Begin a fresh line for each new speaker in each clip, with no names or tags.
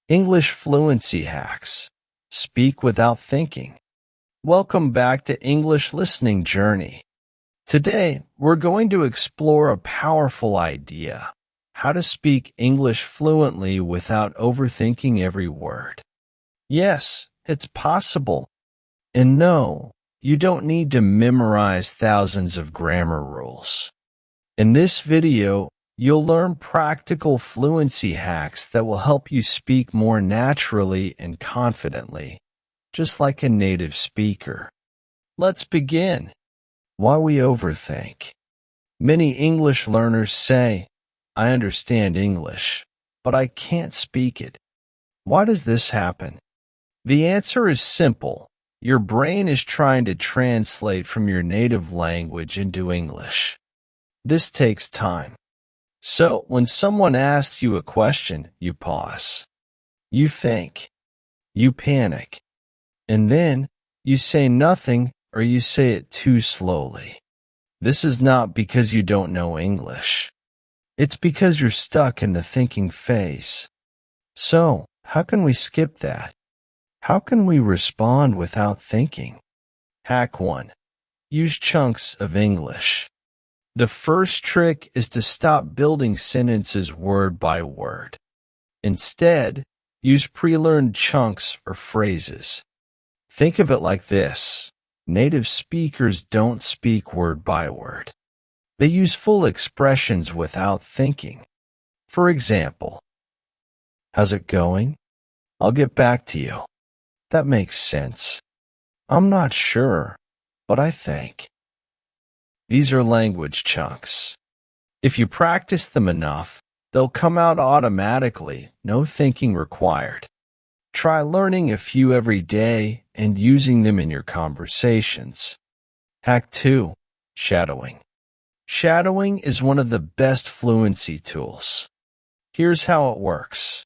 English fluency hacks. Speak without thinking. Welcome back to English Listening Journey. Today, we're going to explore a powerful idea: how to speak English fluently without overthinking every word. Yes, it's possible. And no, you don't need to memorize thousands of grammar rules. In this video, you'll learn practical fluency hacks that will help you speak more naturally and confidently, just like a native speaker. Let's begin. Why we overthink. Many English learners say, "I understand English, but I can't speak it." Why does this happen? The answer is simple. Your brain is trying to translate from your native language into English. This takes time. So, when someone asks you a question, you pause. You think. You panic. And then, you say nothing or you say it too slowly. This is not because you don't know English. It's because you're stuck in the thinking phase. So, how can we skip that? How can we respond without thinking? Hack 1. Use chunks of English. The first trick is to stop building sentences word by word. Instead, use pre-learned chunks or phrases. Think of it like this. Native speakers don't speak word by word. They use full expressions without thinking. For example, "How's it going? I'll get back to you." That makes sense. "I'm not sure, but I think." These are language chunks. If you practice them enough, they'll come out automatically, no thinking required. Try learning a few every day and using them in your conversations. Hack 2. Shadowing. Shadowing is one of the best fluency tools. Here's how it works.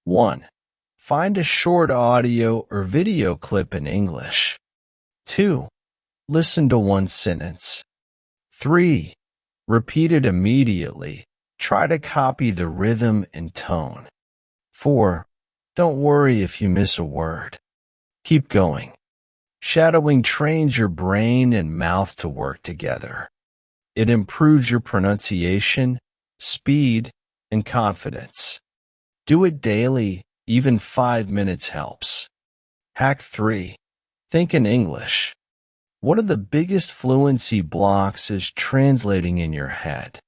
1. Find a short audio or video clip in English. 2. Listen to one sentence. 3. Repeat it immediately. Try to copy the rhythm and tone. 4. Don't worry if you miss a word. Keep going. Shadowing trains your brain and mouth to work together. It improves your pronunciation, speed, and confidence. Do it daily, even 5 minutes helps. Hack 3. Think in English. One of the biggest fluency blocks is translating in your head.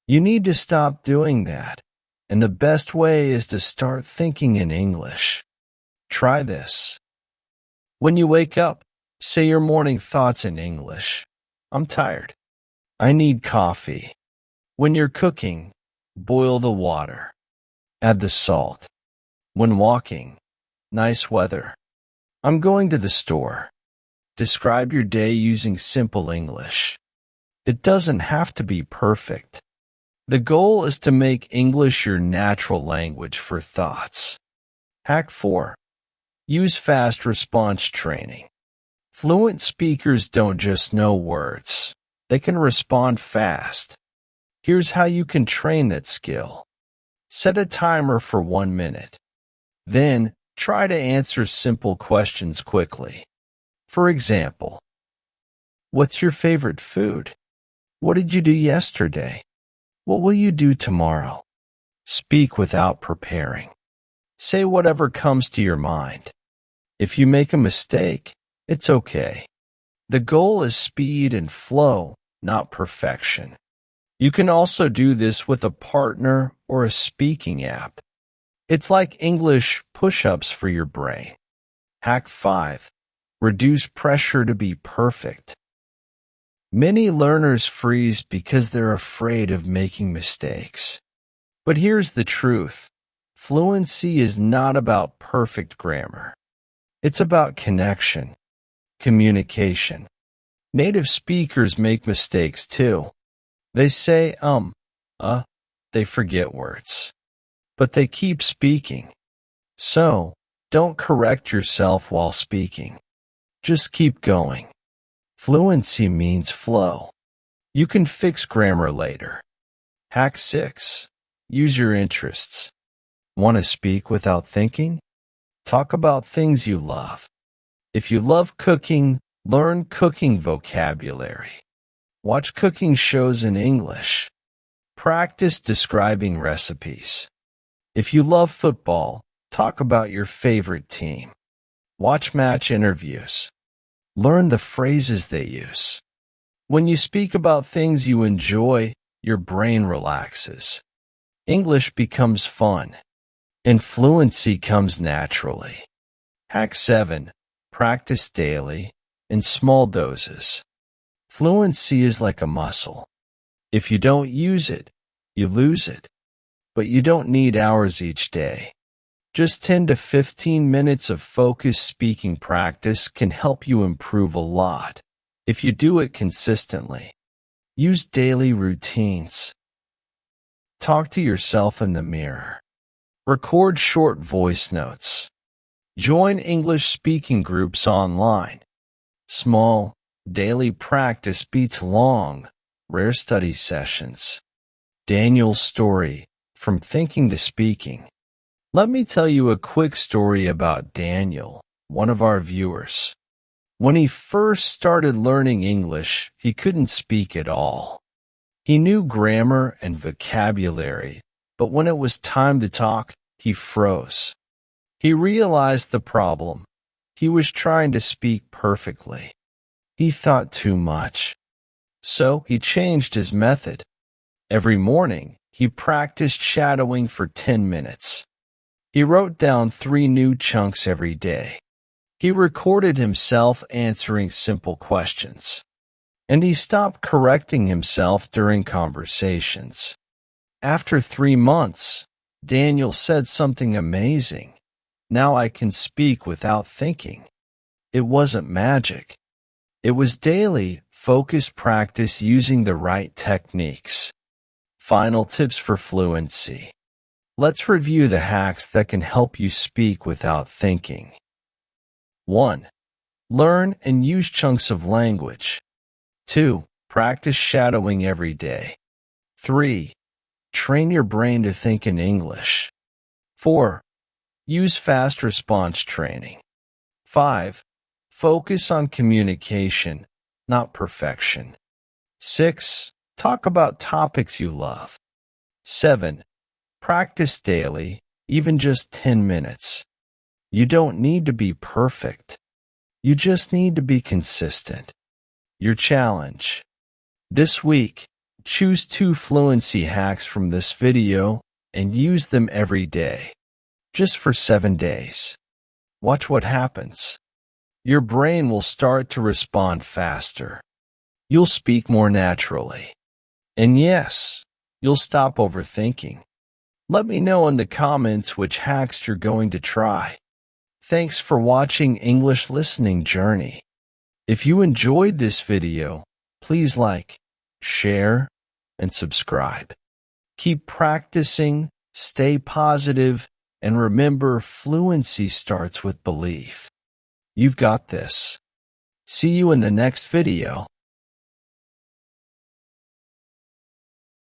You need to stop doing that, and the best way is to start thinking in English. Try this. When you wake up, say your morning thoughts in English. "I'm tired. I need coffee." When you're cooking, boil the water. Add the salt. When walking, "Nice weather. I'm going to the store." Describe your day using simple English. It doesn't have to be perfect. The goal is to make English your natural language for thoughts. Hack 4. Use fast response training. Fluent speakers don't just know words. They can respond fast. Here's how you can train that skill. Set a timer for 1 minute. Then, try to answer simple questions quickly. For example, "What's your favorite food? What did you do yesterday? What will you do tomorrow?" Speak without preparing. Say whatever comes to your mind. If you make a mistake, it's okay. The goal is speed and flow, not perfection. You can also do this with a partner or a speaking app. It's like English push-ups for your brain. Hack 5. Reduce pressure to be perfect. Many learners freeze because they're afraid of making mistakes. But here's the truth. Fluency is not about perfect grammar. It's about connection, communication. Native speakers make mistakes too. They say, they forget words. But they keep speaking. So, don't correct yourself while speaking. Just keep going. Fluency means flow. You can fix grammar later. Hack 6. Use your interests. Want to speak without thinking? Talk about things you love. If you love cooking, learn cooking vocabulary. Watch cooking shows in English. Practice describing recipes. If you love football, talk about your favorite team. Watch match interviews. Learn the phrases they use. When you speak about things you enjoy, your brain relaxes. English becomes fun, and fluency comes naturally. Hack 7. Practice daily, in small doses. Fluency is like a muscle. If you don't use it, you lose it. But you don't need hours each day. Just 10 to 15 minutes of focused speaking practice can help you improve a lot if you do it consistently. Use daily routines. Talk to yourself in the mirror. Record short voice notes. Join English speaking groups online. Small, daily practice beats long, rare study sessions. Daniel's story, from thinking to speaking. Let me tell you a quick story about Daniel, one of our viewers. When he first started learning English, he couldn't speak at all. He knew grammar and vocabulary, but when it was time to talk, he froze. He realized the problem. He was trying to speak perfectly. He thought too much. So he changed his method. Every morning, he practiced shadowing for 10 minutes. He wrote down 3 new chunks every day. He recorded himself answering simple questions. And he stopped correcting himself during conversations. After 3 months, Daniel said something amazing. Now I can speak without thinking. It wasn't magic. It was daily, focused practice using the right techniques. Final tips for fluency. Let's review the hacks that can help you speak without thinking. 1. Learn and use chunks of language. 2. Practice shadowing every day. 3. Train your brain to think in English. 4. Use fast response training. 5. Focus on communication, not perfection. 6. Talk about topics you love. 7. Practice daily, even just 10 minutes. You don't need to be perfect. You just need to be consistent. Your challenge. This week, choose 2 fluency hacks from this video and use them every day, just for 7 days. Watch what happens. Your brain will start to respond faster. You'll speak more naturally. And yes, you'll stop overthinking. Let me know in the comments which hacks you're going to try. Thanks for watching English Listening Journey. If you enjoyed this video, please like, share, and subscribe. Keep practicing, stay positive, and remember fluency starts with belief. You've got this. See you in the next video.